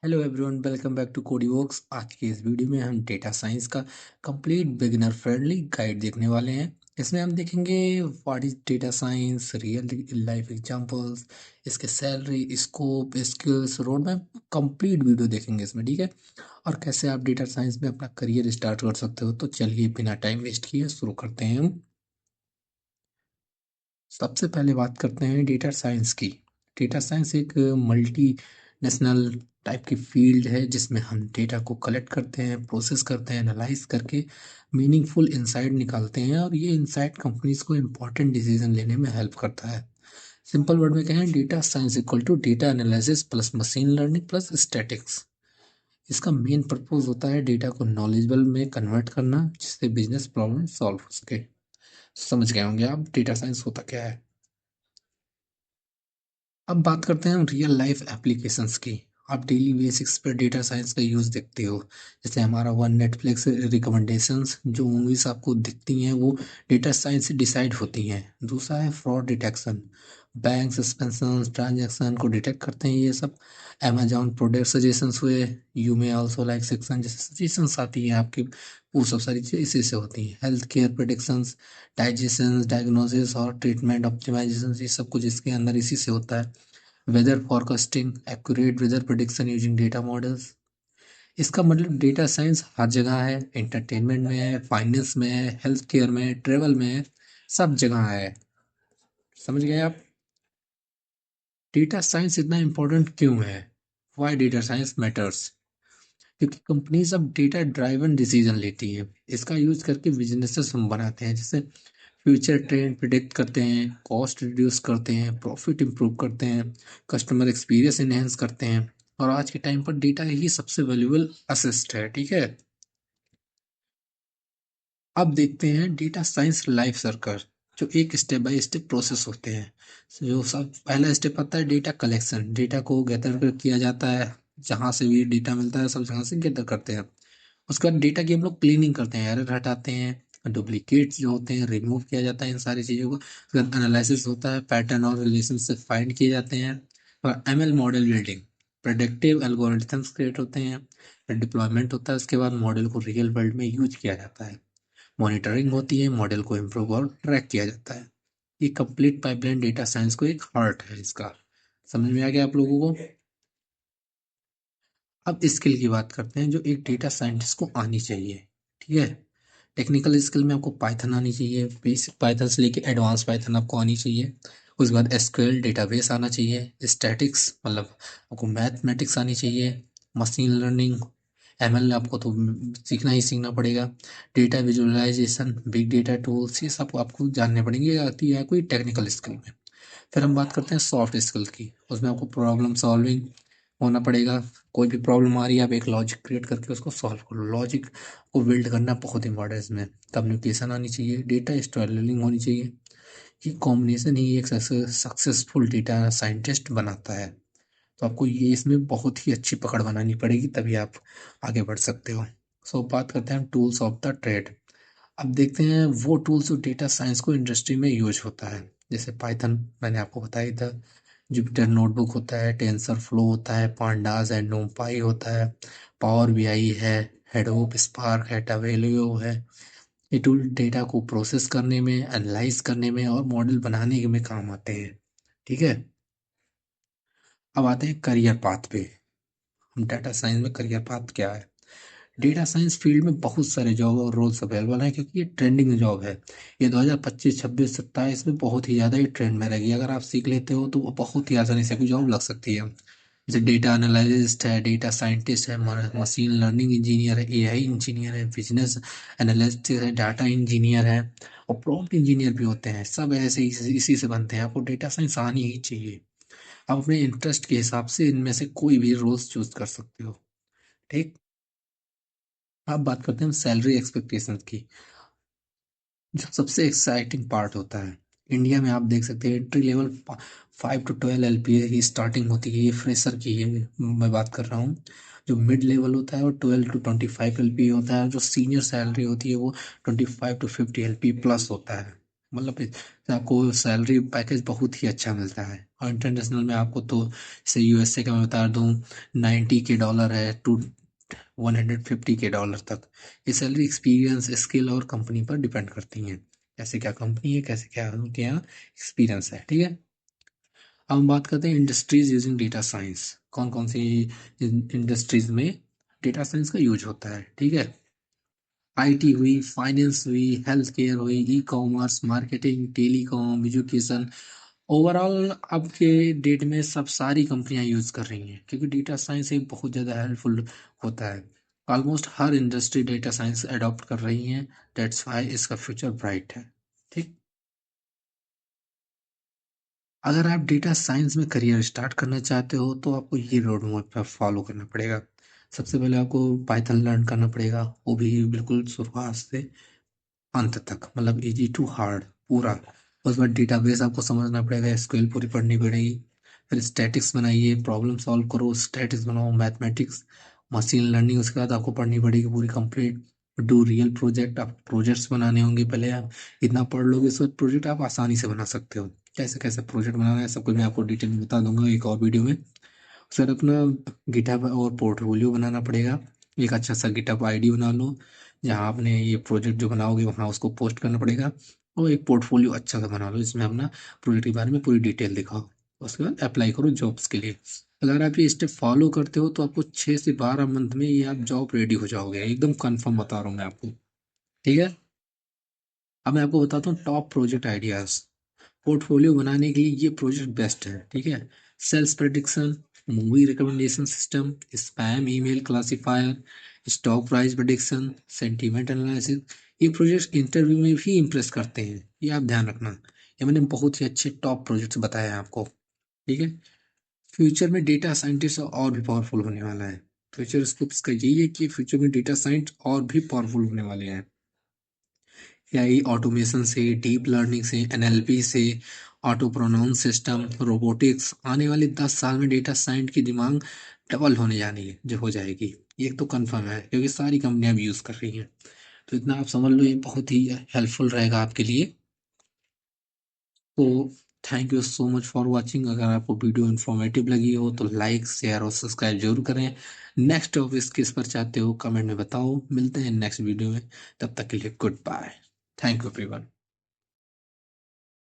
Hello everyone, welcome back to Codiworks. आज की इस वीडियो में हम डेटा साइंस का कंप्लीट बिगिनर फ्रेंडली गाइड देखने वाले हैं। इसमें हम देखेंगे what is data science, real life examples, इसके salary, scope, skills, roadmap, complete video देखेंगे इसमें। ठीक है। और कैसे आप डेटा साइंस में अपना करियर स्टार्ट कर सकते हो। तो चलिए बिना टाइम वेस्ट किए शुरू करते हैं हम। सबसे पहले बात करते हैं डेटा साइंस की। डेटा साइंस एक मल्टी नेशनल टाइप की फील्ड है जिसमें हम डेटा को कलेक्ट करते हैं, प्रोसेस करते हैं, एनालाइज करके मीनिंगफुल इंसाइट निकालते हैं, और ये इंसाइट कंपनीज को इंपॉर्टेंट डिसीजन लेने में हेल्प करता है। सिंपल वर्ड में कहें, data science equal to data analysis plus machine learning plus statics. इसका मेन पर्पज होता है डेटा को नॉलेजेबल में कन्वर्ट करना, जिससे बिजनेस प्रॉब्लम सॉल्व हो सके। समझ गए होंगे आप डेटा साइंस होता क्या है। अब बात करते हैं रियल लाइफ एप्लीकेशंस की। आप डेली बेसिक्स पर डेटा साइंस का यूज़ देखते हो। जैसे हमारा वन नेटफ्लिक्स रिकमेंडेशंस, जो मूवीज आपको दिखती हैं वो डेटा साइंस से डिसाइड होती हैं। दूसरा है fraud detection. Bank suspension transaction को डिटेक्ट करते हैं ये सब। अमेजॉन प्रोडक्ट सजेशंस हुए। You may also like section, जैसे सजेशंस आती हैं आपकी, वो सब सारी चीज़ें इसी से होती हैं। Health care predictions, digestion diagnosis और ट्रीटमेंट ऑप्टिमाइजेशन, ये सब कुछ इसके अंदर इसी से होता है। Weather forecasting, accurate weather prediction using data models. इसका मतलब डेटा साइंस हर जगह है। एंटरटेनमेंट में है, फाइनेंस में है, हेल्थ केयर में है, ट्रेवल में है, सब जगह है। समझ गए आप। डेटा साइंस इतना इंपॉर्टेंट क्यों है? Why data science matters? क्योंकि कंपनीज अब डेटा ड्राइवन डिसीजन लेती हैं। इसका यूज करके बिजनेसेस हम बनाते हैं, जैसे फ्यूचर ट्रेंड प्रिडिक्ट करते हैं, कॉस्ट रिड्यूस करते हैं, प्रॉफिट इंप्रूव करते हैं, कस्टमर एक्सपीरियंस इनहेंस करते हैं। और आज के टाइम पर डेटा ही सबसे वैल्यूएबल असेस्ट है। ठीक है। अब देखते हैं डेटा साइंस लाइफ सर्कल, जो एक स्टेप बाय स्टेप प्रोसेस होते हैं। जो सब पहला स्टेप आता है डेटा कलेक्शन। डेटा को गैदर किया जाता है, जहाँ से भी डेटा मिलता है सब जगह से गैदर करते हैं। उसके बाद डेटा की हम लोग क्लीनिंग करते हैं, एरर हटाते हैं, डुप्लीकेट्स जो होते हैं रिमूव किया जाता है इन सारी चीज़ों को। उसके बाद एनालिसिस होता है, पैटर्न और रिलेशनशिप फाइंड किए जाते हैं। और ML model building, predictive algorithms create होते हैं। फिर डिप्लॉयमेंट होता है, उसके बाद मॉडल को रियल वर्ल्ड में यूज किया जाता है। मॉनिटरिंग होती है, मॉडल को इम्प्रूव और ट्रैक किया जाता है। ये कंप्लीट पाइपलाइन डेटा साइंस को एक हार्ट है इसका। समझ में आ गया आप लोगों को। अब स्किल की बात करते हैं जो एक डेटा साइंटिस्ट को आनी चाहिए। ठीक है। टेक्निकल स्किल में आपको पाइथन आनी चाहिए, बेसिक पाइथन से लेके एडवांस पाइथन आपको आनी चाहिए। उसके बाद एसक्यूएल डेटाबेस आना चाहिए। स्टैटिक्स मतलब आपको मैथमेटिक्स आनी चाहिए। मशीन लर्निंग, एमएल आपको तो सीखना ही सीखना पड़ेगा। Data visualisation, big data tools, ये सब आपको जानने पड़ेंगे। ये आती है कोई टेक्निकल स्किल में। फिर हम बात करते हैं सॉफ्ट स्किल की। उसमें आपको प्रॉब्लम सॉल्विंग होना पड़ेगा। कोई भी प्रॉब्लम आ रही है, आप एक लॉजिक क्रिएट करके उसको सॉल्व करो। लॉजिक को बिल्ड करना बहुत इंपॉर्टेंट है इसमें। कम्युनिकेशन आनी चाहिए, डेटा स्टोरीलिंग होनी चाहिए। ये कॉम्बिनेशन ही एक सक्सेसफुल डेटा साइंटिस्ट बनाता है। तो आपको ये इसमें बहुत ही अच्छी पकड़ बनानी पड़ेगी, तभी आप आगे बढ़ सकते हो। सो बात करते हैं टूल्स ऑफ द ट्रेड। अब देखते हैं वो टूल्स जो डेटा साइंस को इंडस्ट्री में यूज होता है। जैसे पाइथन मैंने आपको बताया था, जुपिटर नोटबुक होता है, टेंसर फ्लो होता है, पांडास एंड नोम्पाई होता है, पावर बीआई है, हेडोप स्पार्क है, टवेलियो है। ये टूल डेटा को प्रोसेस करने में, एनालाइज करने में और मॉडल बनाने में काम आते हैं। ठीक है। अब आते हैं करियर पाथ पे। हम डेटा साइंस में करियर पाथ क्या है। डेटा साइंस फील्ड में बहुत सारे जॉब और रोल्स अवेलेबल हैं, क्योंकि ये ट्रेंडिंग जॉब है। ये 2025 26 27 में बहुत ही ज़्यादा ही ट्रेंड में रहेगी। अगर आप सीख लेते हो तो वो बहुत ही आसानी से कोई जॉब लग सकती है। जैसे डेटा एनालिस्ट है, डेटा साइंटिस्ट है, मशीन लर्निंग इंजीनियर है, एआई इंजीनियर है, बिजनेस एनालिस्ट है, डाटा इंजीनियर है, और प्रॉम्प्ट इंजीनियर भी होते हैं। सब ऐसे ही इसी से बनते हैं। आपको डेटा साइंस आनी ही चाहिए। आप अपने इंटरेस्ट के हिसाब से इनमें से कोई भी रोल्स चूज कर सकते हो। ठीक। अब बात करते हैं सैलरी एक्सपेक्टेशंस की, जो सबसे एक्साइटिंग पार्ट होता है। इंडिया में आप देख सकते हैं entry level 5 to 12 LPA he starting होती है। ये फ्रेशर की है मैं बात कर रहा हूँ। जो मिड लेवल होता है वो 12 to 25 LPA होता है। जो सीनियर सैलरी होती है वो 25 to 50 LPA प्लस होता है। मतलब आपको सैलरी पैकेज बहुत ही अच्छा मिलता है। और इंटरनेशनल में आपको तो जैसे यूएसए का मैं बता दूं, $90K है टू $150K तक। ये सैलरी एक्सपीरियंस, स्किल और कंपनी पर डिपेंड करती हैं, कैसे क्या कंपनी है, कैसे क्या उनके यहाँ एक्सपीरियंस है। ठीक है, अब हम बात करते हैं इंडस्ट्रीज यूजिंग डेटा साइंस। कौन कौन सी इंडस्ट्रीज में डेटा साइंस का यूज होता है। ठीक है, आईटी हुई, फाइनेंस हुई, हेल्थ केयर हुई, e commerce, marketing, telecom, education. Overall अब के डेट में सब सारी कंपनियां यूज कर रही हैं, क्योंकि डेटा साइंस एक बहुत ज़्यादा हेल्पफुल होता है। ऑलमोस्ट हर इंडस्ट्री डेटा साइंस अडॉप्ट कर रही हैं। दैट्स वाई इसका फ्यूचर ब्राइट है। ठीक, अगर आप डेटा साइंस में करियर स्टार्ट करना चाहते हो तो आपको ये रोड मैप पर फॉलो करना पड़ेगा। सबसे पहले आपको पाइथन लर्न करना पड़ेगा, वो भी बिल्कुल शुरुआत से अंत तक, मतलब इजी टू हार्ड पूरा। उसके बाद डेटाबेस आपको समझना पड़ेगा, एसक्यूएल पूरी पढ़नी पड़ेगी। फिर स्टैटिक्स बनाइए, प्रॉब्लम सॉल्व करो, स्टैटिक्स बनाओ, मैथमेटिक्स, मशीन लर्निंग उसके बाद आपको पढ़नी पड़ेगी पूरी कंप्लीट। डू रियल प्रोजेक्ट, आप प्रोजेक्ट्स बनाने होंगे। पहले आप इतना पढ़ लोगे, उसके बाद प्रोजेक्ट आप आसानी से बना सकते हो। कैसे कैसे प्रोजेक्ट बनाना है सब कुछ मैं आपको डिटेल में बता दूंगा एक और वीडियो में। सर अपना गिटहब और पोर्टफोलियो बनाना पड़ेगा। एक अच्छा सा गिटहब आईडी बना लो, जहाँ आपने ये प्रोजेक्ट जो बनाओगे वहाँ उसको पोस्ट करना पड़ेगा। और एक पोर्टफोलियो अच्छा सा बना लो, जिसमें अपना प्रोजेक्ट के बारे में पूरी डिटेल दिखाओ। उसके बाद अप्लाई करो जॉब्स के लिए। अगर आप ये स्टेप फॉलो करते हो तो आपको 6 से 12 मंथ में ये आप जॉब रेडी हो जाओगे, एकदम कंफर्म बता रहा हूँ मैं आपको। ठीक है, अब मैं आपको बताता हूँ टॉप प्रोजेक्ट आइडियाज। पोर्टफोलियो बनाने के लिए ये प्रोजेक्ट बेस्ट है। ठीक है, sales prediction, movie recommendation system, spam email classifier, stock price prediction, sentiment analysis. ये प्रोजेक्ट इंटरव्यू में भी इंप्रेस करते हैं, ये आप ध्यान रखना। ये मैंने बहुत ही अच्छे टॉप प्रोजेक्ट्स बताए हैं आपको। ठीक है, फ्यूचर में डेटा साइंटिस्ट और भी पावरफुल होने वाला है। फ्यूचर स्कोप इसका यही है कि फ्यूचर में डेटा साइंस और भी पावरफुल होने वाले हैं। एआई ऑटोमेशन से, डीप लर्निंग से, एनएलपी से, ऑटो प्रोनाउंस सिस्टम, रोबोटिक्स, आने वाले 10 साल में डेटा साइंस की डिमांड डबल होने जानी है, जो हो जाएगी। ये तो कंफर्म है, क्योंकि सारी कंपनियां भी यूज कर रही हैं। तो इतना आप समझ लो, ये बहुत ही हेल्पफुल रहेगा आपके लिए। तो thank you so much for watching. अगर आपको वीडियो इन्फॉर्मेटिव लगी हो तो लाइक, शेयर और सब्सक्राइब जरूर करें। नेक्स्ट टॉपिक किस पर चाहते हो कमेंट में बताओ। मिलते हैं नेक्स्ट वीडियो में, तब तक के लिए goodbye. Thank you everyone.